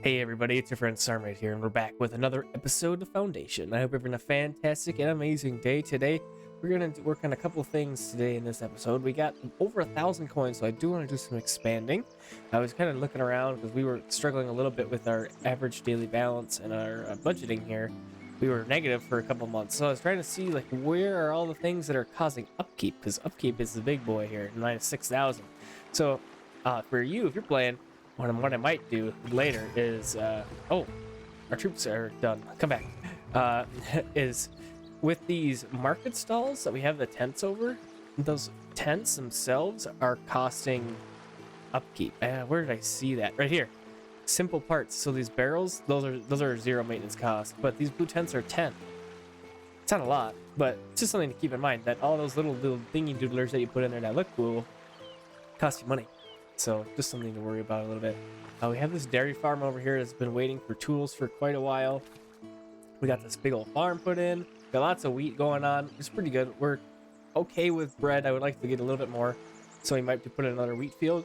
Hey everybody, it's your friend Sarmate here, and we're back with another episode of Foundation. I hope you're having a fantastic and amazing day today. We're going to work on a couple things today in this episode. We got over 1,000 coins, so I do want to do some expanding. I was kind of looking around because we were struggling a little bit with our average daily balance and our budgeting here. We were negative for a couple months, so I was trying to see like where are all the things that are causing upkeep, because upkeep is the big boy here, minus 6,000. So for you, if you're playing, what I might do later is, oh, our troops are done. Come back. Is with these market stalls that we have the tents over, those tents themselves are costing upkeep. Where did I see that? Right here. Simple parts. So these barrels, those are 0 maintenance cost, but these blue tents are 10. It's not a lot, but it's just something to keep in mind that all those little thingy doodlers that you put in there that look cool cost you money. So just something to worry about a little bit. We have this dairy farm over here that's been waiting for tools for quite a while. We got this big old farm put in. Got lots of wheat going on. It's pretty good. We're okay with bread. I would like to get a little bit more, so we might put in another wheat field.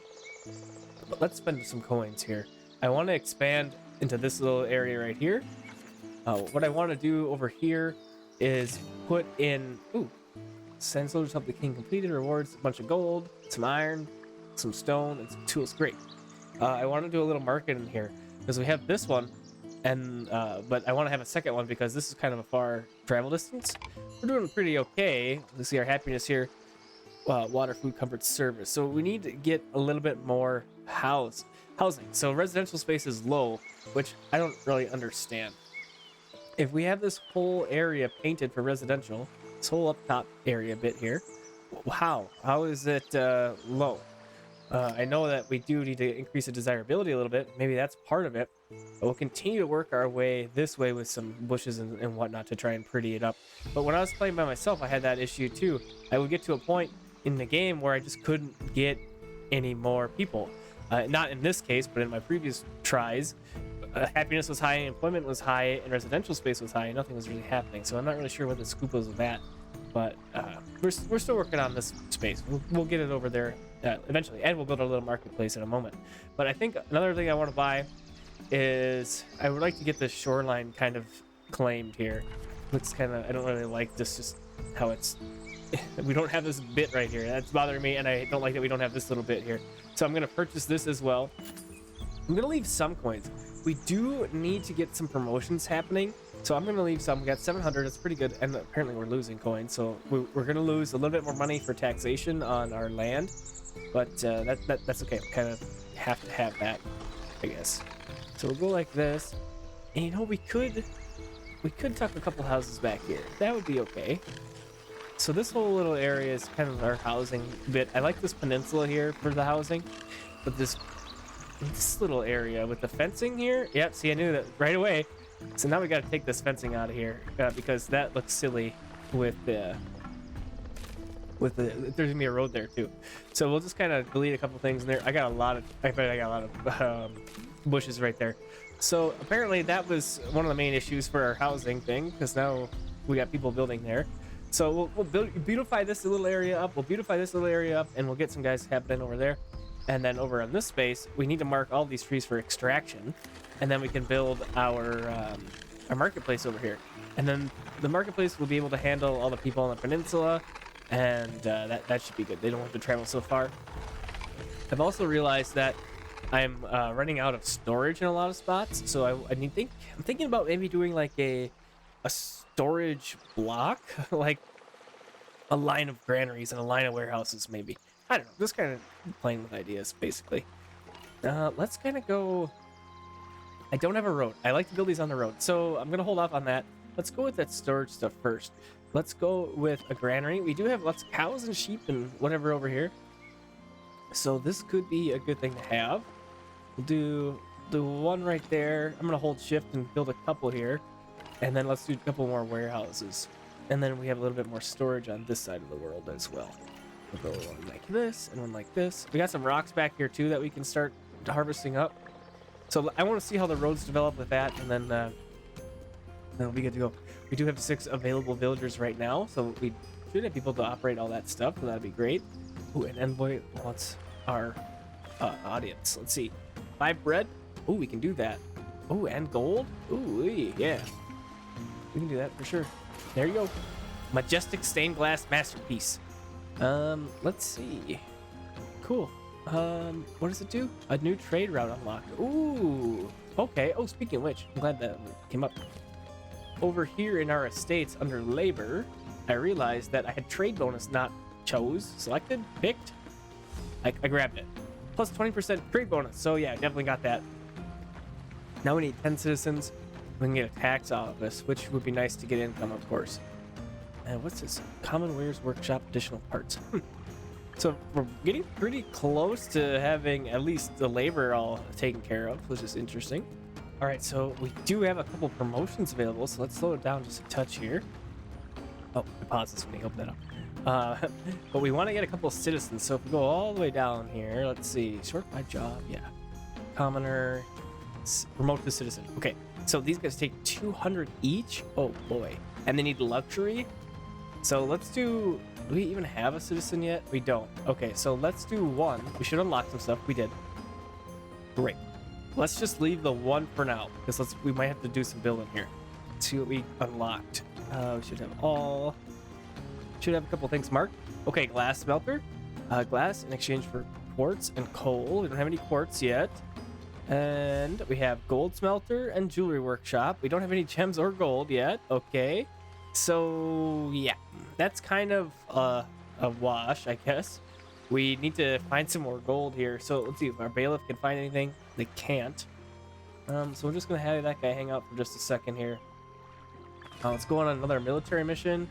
But let's spend some coins here. I want to expand into this little area right here. What I want to do over here is put in, send soldiers help the king completed, rewards, a bunch of gold, some iron, some stone, and some tools. Great. I want to do a little market in here because we have this one, and but I want to have a second one because this is kind of a far travel distance. We're doing pretty okay. Let's see our happiness here. Water, food, comfort, service. So we need to get a little bit more housing. So residential space is low, which I don't really understand. If we have this whole area painted for residential, this whole up top area bit here, how is it low? I know that we do need to increase the desirability a little bit. Maybe that's part of it. But we'll continue to work our way this way with some bushes and whatnot to try and pretty it up. But when I was playing by myself, I had that issue too. I would get to a point in the game where I just couldn't get any more people. Not in this case, but in my previous tries, happiness was high, employment was high, and residential space was high, and nothing was really happening. So I'm not really sure what the scoop was with that. But we're still working on this space. We'll get it over there eventually, and we'll build a little marketplace in a moment. But I think another thing I want to buy is I would like to get this shoreline kind of claimed here. Looks kind of, I don't really like this, just how it's, we don't have this bit right here. That's bothering me, and I don't like that we don't have this little bit here. So I'm going to purchase this as well. I'm going to leave some coins. We do need to get some promotions happening. So I'm going to leave some. We got 700. It's pretty good. And apparently we're losing coins. So we're going to lose a little bit more money for taxation on our land. But that's okay. We kind of have to have that, I guess. So we'll go like this. And you know, we could tuck a couple houses back here. That would be okay. So this whole little area is kind of our housing bit. I like this peninsula here for the housing. But this little area with the fencing here. Yep, see, I knew that right away. So now we got to take this fencing out of here because that looks silly with the there's gonna be a road there too. So we'll just kind of delete a couple things in there. I got a lot of bushes right there. So apparently that was one of the main issues for our housing thing, because now we got people building there. So we'll beautify this little area up. We'll beautify this little area up, and we'll get some guys happening over there. And then over on this space, we need to mark all these trees for extraction, and then we can build our marketplace over here. And then the marketplace will be able to handle all the people on the peninsula, and that should be good. They don't have to travel so far. I've also realized that I'm running out of storage in a lot of spots, so I'm thinking about maybe doing like a storage block, like a line of granaries and a line of warehouses, maybe. I don't know, just kind of playing with ideas, basically. Let's kind of go... I don't have a road. I like to build these on the road, so I'm going to hold off on that. Let's go with that storage stuff first. Let's go with a granary. We do have lots of cows and sheep and whatever over here. So this could be a good thing to have. We'll do the one right there. I'm going to hold shift and build a couple here. And then let's do a couple more warehouses. And then we have a little bit more storage on this side of the world as well. We'll go one like this and one like this. We got some rocks back here too that we can start harvesting up. So I want to see how the roads develop with that, and then we'll be good to go. We do have 6 available villagers right now, so we should have people to operate all that stuff, so that'd be great. Ooh, and envoy wants our audience. Let's see. 5 bread. Ooh, we can do that. Oh, and gold? Ooh, yeah. We can do that for sure. There you go. Majestic stained glass masterpiece. Let's see. Cool. What does it do? A new trade route unlocked. Ooh. Okay. Oh, speaking of which, I'm glad that came up. Over here in our estates under labor, I realized that I had trade bonus not selected, picked. I grabbed it. Plus 20% trade bonus. So yeah, definitely got that. Now we need 10 citizens. We can get a tax office, which would be nice to get income, of course. And what's this? Common Wares Workshop additional parts. So we're getting pretty close to having at least the labor all taken care of, which is interesting. All right, so we do have a couple promotions available, so let's slow it down just a touch here. Oh, I paused this when I opened that up. But we want to get a couple of citizens, so if we go all the way down here, let's see, sort by job, yeah. Commoner, promote to citizen. Okay, so these guys take 200 each. Oh boy, and they need luxury. So let's do we even have a citizen yet? We don't. Okay, so let's do one. We should unlock some stuff. We did. Great. Let's just leave the one for now, because we might have to do some building here. Let's see what we unlocked. We should have a couple things marked. Okay, glass smelter. Glass in exchange for quartz and coal. We don't have any quartz yet. And we have gold smelter and jewelry workshop. We don't have any gems or gold yet. Okay. So yeah, that's kind of a wash, I guess. We need to find some more gold here. So let's see if our bailiff can find anything. They can't. So we're just gonna have that guy hang out for just a second here. Let's go on another military mission.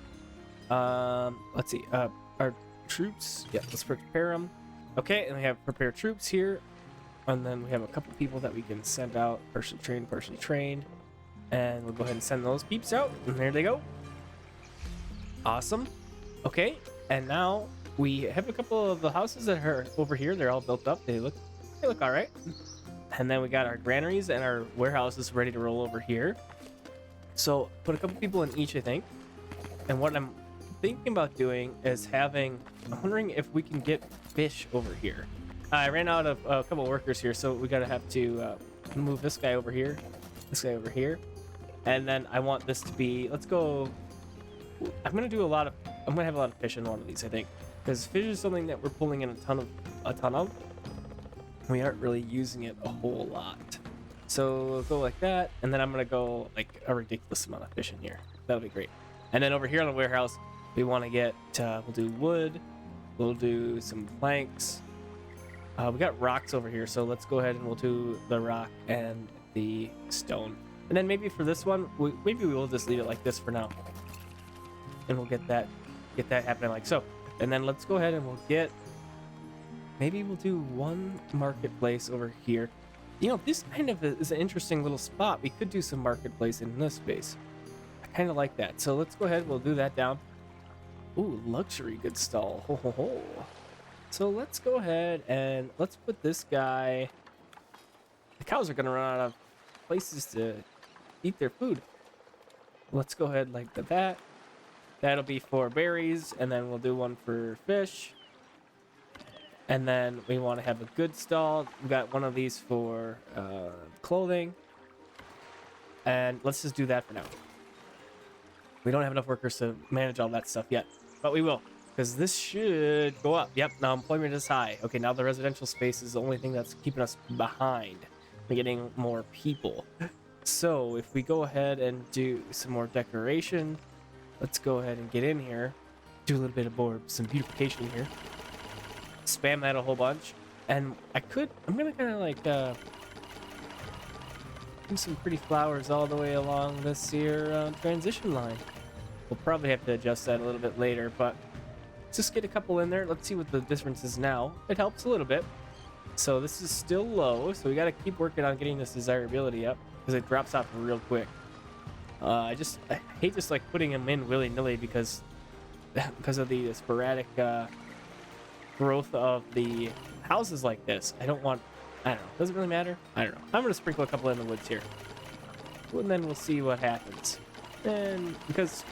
Let's see. Our troops. Yeah, let's prepare them. Okay, and we have prepare troops here. And then we have a couple people that we can send out. Partially trained. And we'll go ahead and send those peeps out. And there they go. Awesome. Okay, and now we have a couple of the houses that are over here. They're all built up. They look all right. And then we got our granaries and our warehouses ready to roll over here. So put a couple people in each, I think. And what I'm thinking about doing is I'm wondering if we can get fish over here. I ran out of a couple of workers here, so we gotta have to move this guy over here, and then I want this to be. Let's go. I'm gonna have a lot of fish in one of these, I think, because fish is something that we're pulling in a ton of. We aren't really using it a whole lot, so we'll go like that, and then I'm gonna go like a ridiculous amount of fish in here. That'll be great. And then over here on the warehouse, we want to get. We'll do wood. We'll do some planks. We got rocks over here, so let's go ahead and we'll do the rock and the stone. And then maybe for this one, maybe we will just leave it like this for now. And we'll get that happening like so. And then let's go ahead and maybe we'll do one marketplace over here. You know, this kind of is an interesting little spot. We could do some marketplace in this space. I kind of like that. So let's go ahead, we'll do that down. Ooh, luxury goods stall. Ho, ho, ho. So let's go ahead and let's put this guy. The cows are gonna run out of places to eat their food. Let's go ahead like that. That'll be for berries, and then we'll do one for fish. And then we want to have a good stall. We got one of these for clothing. And let's just do that for now. We don't have enough workers to manage all that stuff yet, but we will. Because this should go up. Yep, now employment is high. Okay, now the residential space is the only thing that's keeping us behind. We're getting more people. So if we go ahead and do some more decoration, let's go ahead and get in here. Do a little bit of some beautification here. Spam that a whole bunch. And I'm gonna kind of like do some pretty flowers all the way along this here transition line. We'll probably have to adjust that a little bit later, but just get a couple in there. Let's see what the difference is now. It helps a little bit. So this is still low, so we got to keep working on getting this desirability up because it drops off real quick. I hate just like putting them in willy-nilly because of the sporadic growth of the houses like this. I don't know. Does it really matter? I don't know. I'm gonna sprinkle a couple in the woods here, and then we'll see what happens. And because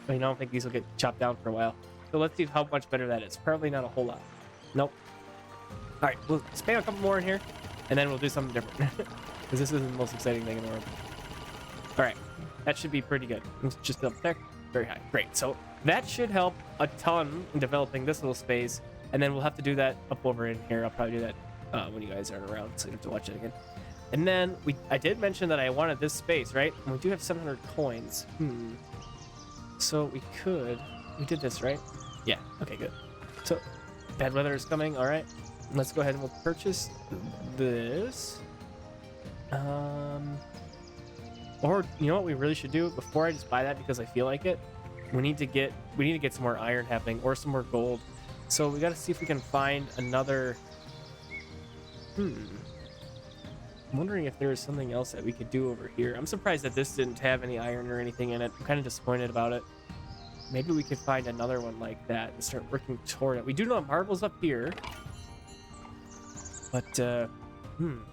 I don't think these will get chopped down for a while. So let's see how much better that is. Probably not a whole lot. Nope. All right, we'll spam a couple more in here, and then we'll do something different. because this isn't the most exciting thing in the world. All right, that should be pretty good. Let's just up there, very high. Great. So that should help a ton in developing this little space, and then we'll have to do that up over in here. I'll probably do that when you guys aren't around, so you don't have to watch it again. And then I did mention that I wanted this space, right? And we do have 700 coins. So we did this, right? Yeah, okay, good. So bad weather is coming, all right. Let's go ahead and we'll purchase this. Or you know what we really should do before I just buy that because I feel like it? We need to get some more iron happening or some more gold. So we got to see if we can find another. I'm wondering if there is something else that we could do over here. I'm surprised that this didn't have any iron or anything in it. I'm kind of disappointed about it. Maybe we could find another one like that and start working toward it. We do know marbles up here. But,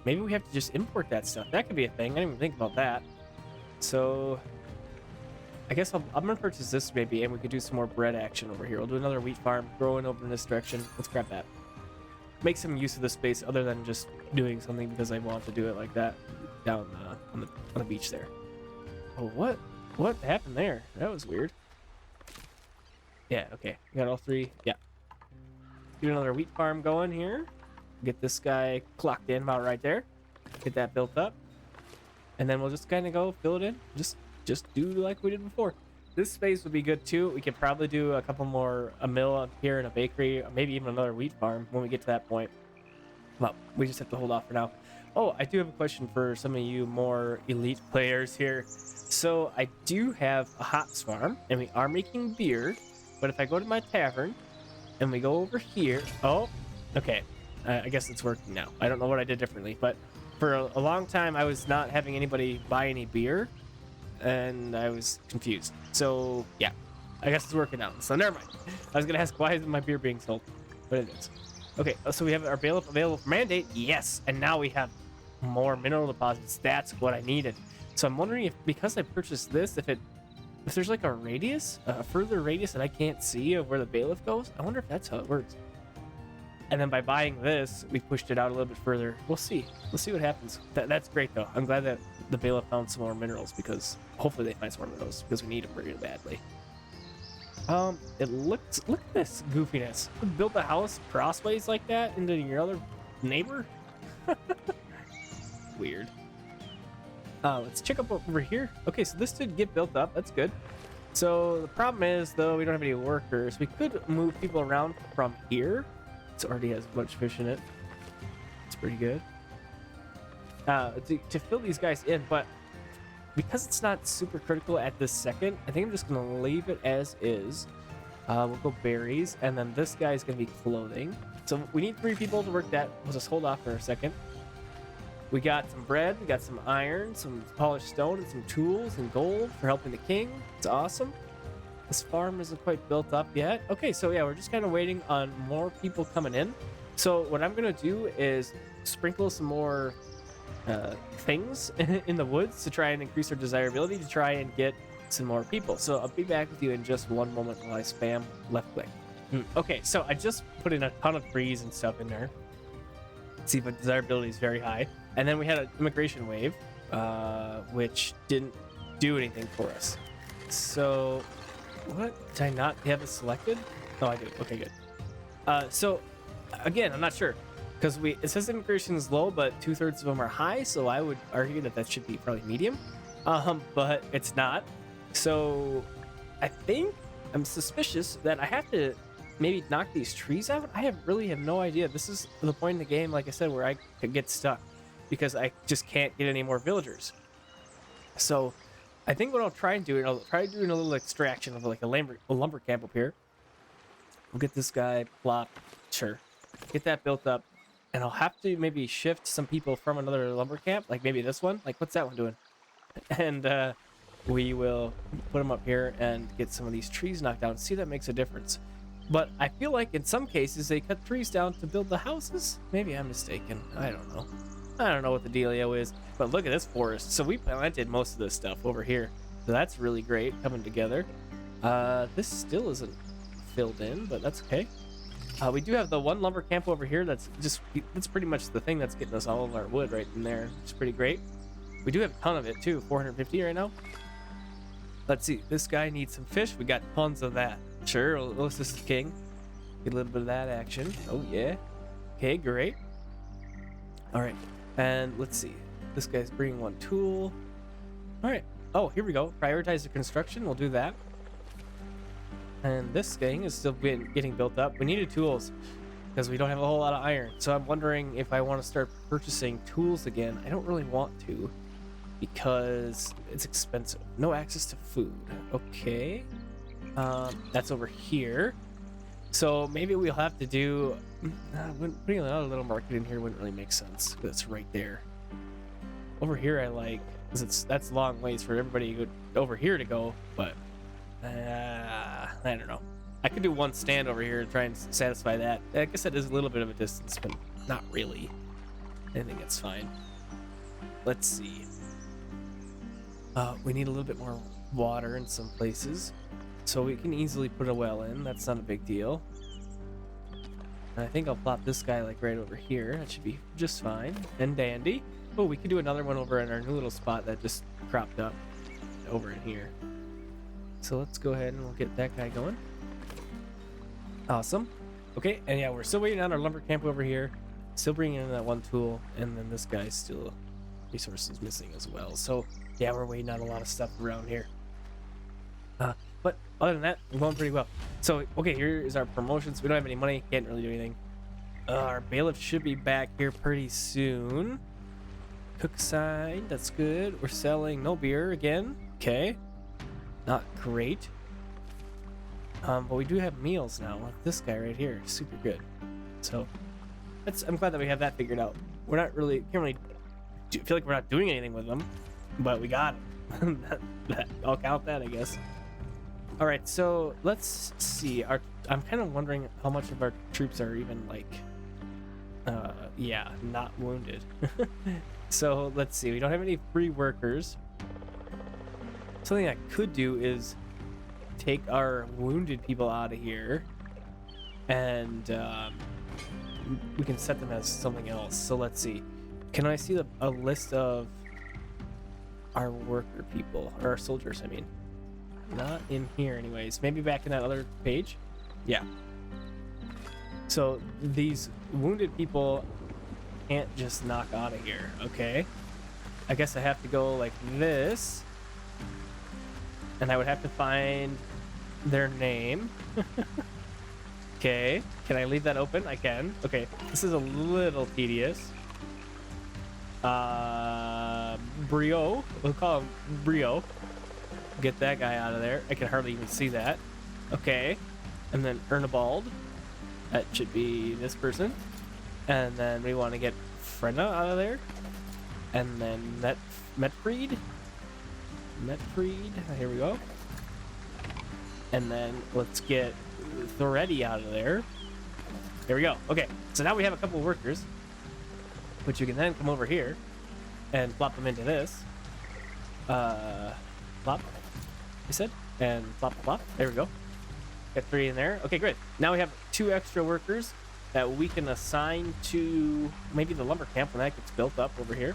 maybe we have to just import that stuff. That could be a thing. I didn't even think about that. So, I guess I'm going to purchase this maybe, and we could do some more bread action over here. We'll do another wheat farm, growing over in this direction. Let's grab that. Make some use of the space other than just doing something because I want to do it like that down on the beach there. Oh, what happened there? That was weird. Yeah, okay. We got all three. Yeah. Do another wheat farm going here. Get this guy clocked in about right there. Get that built up. And then we'll just kind of go fill it in. Just do like we did before. This space would be good too. We could probably do a couple more, a mill up here and a bakery, or maybe even another wheat farm when we get to that point. Well, we just have to hold off for now. Oh, I do have a question for some of you more elite players here. So I do have a hops farm and we are making beer, but if I go to my tavern and we go over here, oh, okay. I guess it's working now. I don't know what I did differently, but for a long time I was not having anybody buy any beer and I was confused. So yeah, I guess it's working out. So never mind. I was gonna ask why isn't my beer being sold, but it is. Okay, so we have our bailiff available for mandate. Yes, and now we have more mineral deposits. That's what I needed. So I'm wondering if because I purchased this, if there's like a radius, a further radius that I can't see of where the bailiff goes. I wonder if that's how it works. And then by buying this, we pushed it out a little bit further. We'll see. We'll see what happens. That's great, though. I'm glad that the bailiff found some more minerals because hopefully they find some more minerals because we need them really badly. It looks... Look at this goofiness. Build a house crossways like that into your other neighbor? Weird. Let's check up over here. Okay, so this did get built up. That's good. So the problem is, though, we don't have any workers. We could move people around from here. It already has a bunch of fish in it. It's pretty good. To fill these guys in, but because it's not super critical at this second, I think I'm just going to leave it as is. We'll go berries, and then this guy's going to be clothing. So we need 3 people to work that. We'll just hold off for a second. We got some bread, we got some iron, some polished stone, and some tools and gold for helping the king. It's awesome. This farm isn't quite built up yet. Okay, so yeah, we're just kind of waiting on more people coming in. So what I'm going to do is sprinkle some more things in the woods to try and increase our desirability to try and get some more people. So I'll be back with you in just one moment while I spam left click. Okay, so I just put in a ton of trees and stuff in there. See, but desirability is very high. And then we had an immigration wave, which didn't do anything for us. So... What? Did I not have it selected? Oh, I did. Okay, good. So, again, I'm not sure. Because it says immigration is low, but 2/3 of them are high, so I would argue that should be probably medium. But it's not. So, I think I'm suspicious that I have to maybe knock these trees out. I really have no idea. This is the point in the game, like I said, where I could get stuck. Because I just can't get any more villagers. So... I think what I'll try and do, I'll try doing a little extraction of like a lumber camp up here. We'll get this guy, plop, sure. Get that built up. And I'll have to maybe shift some people from another lumber camp, like maybe this one. Like, what's that one doing? And we will put them up here and get some of these trees knocked down. See if that makes a difference. But I feel like in some cases they cut trees down to build the houses. Maybe I'm mistaken. I don't know. I don't know what the dealio is, but look at this forest. So we planted most of this stuff over here. So that's really great coming together. This still isn't filled in, but that's okay. We do have the one lumber camp over here. That's pretty much the thing that's getting us all of our wood right in there. It's pretty great. We do have a ton of it too, 450 right now. Let's see, this guy needs some fish. We got tons of that. Sure, this is king. Get a little bit of that action. Oh yeah. Okay, great. All right, and let's see. This guy's bringing one tool. All right. Oh, here we go. Prioritize the construction. We'll do that. And this thing is still getting built up. We needed tools because we don't have a whole lot of iron. So I'm wondering if I want to start purchasing tools again. I don't really want to because it's expensive. No access to food. Okay. That's over here. So maybe we'll have to do... putting another little market in here wouldn't really make sense because it's right there. Over here I like... because that's long ways for everybody over here to go, but... I don't know. I could do one stand over here and try and satisfy that. I guess that is a little bit of a distance, but not really. I think it's fine. Let's see. We need a little bit more water in some places. So we can easily put a well in. That's not a big deal. And I think I'll plop this guy like right over here. That should be just fine and dandy. Oh, we could do another one over in our new little spot that just cropped up over in here. So let's go ahead and we'll get that guy going. Awesome. Okay, and yeah, we're still waiting on our lumber camp over here. Still bringing in that one tool, and then this guy's still resources missing as well. So yeah, we're waiting on a lot of stuff around here. But other than that, we're going pretty well. So okay, here is our promotions. We don't have any money, can't really do anything. Our bailiff should be back here pretty soon. Cook side, that's good. We're selling no beer again. Okay. Not great. But we do have meals now with this guy right here. Super good. So I'm glad that we have that figured out. We're not really, can't really feel like we're not doing anything with them, but we got them. I'll count that, I guess. All right, so let's see. I'm kind of wondering how much of our troops are even like, yeah, not wounded. So let's see. We don't have any free workers. Something I could do is take our wounded people out of here and we can set them as something else. So let's see. Can I see a list of our worker people, or our soldiers, I mean? Not in here anyways. Maybe back in that other page? Yeah. So these wounded people can't just knock out of here, okay? I guess I have to go like this. And I would have to find their name. Okay. Can I leave that open? I can. Okay. This is a little tedious. Brio. We'll call him Brio. Get that guy out of there. I can hardly even see that. Okay. And then Ernabald. That should be this person. And then we want to get Frenna out of there. And then Metfried. Here we go. And then let's get Thoretti out of there. There we go. Okay, so now we have a couple of workers, which you can then come over here and plop them into this. Plop, I said, and plop. There we go. Got 3 in there. Okay, great. Now we have 2 extra workers that we can assign to maybe the lumber camp when that gets built up over here.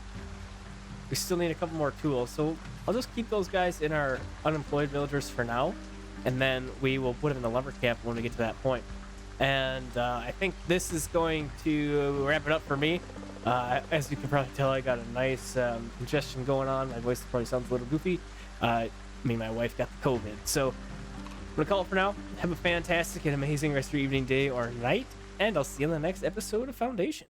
We still need a couple more tools, so I'll just keep those guys in our unemployed villagers for now, and then we will put them in the lumber camp when we get to that point. And I think this is going to wrap it up for me. As you can probably tell, I got a nice congestion going on. My voice probably sounds a little goofy. My wife got the COVID. So I'm going to call it for now. Have a fantastic and amazing rest of your evening, day, or night, and I'll see you in the next episode of Foundation.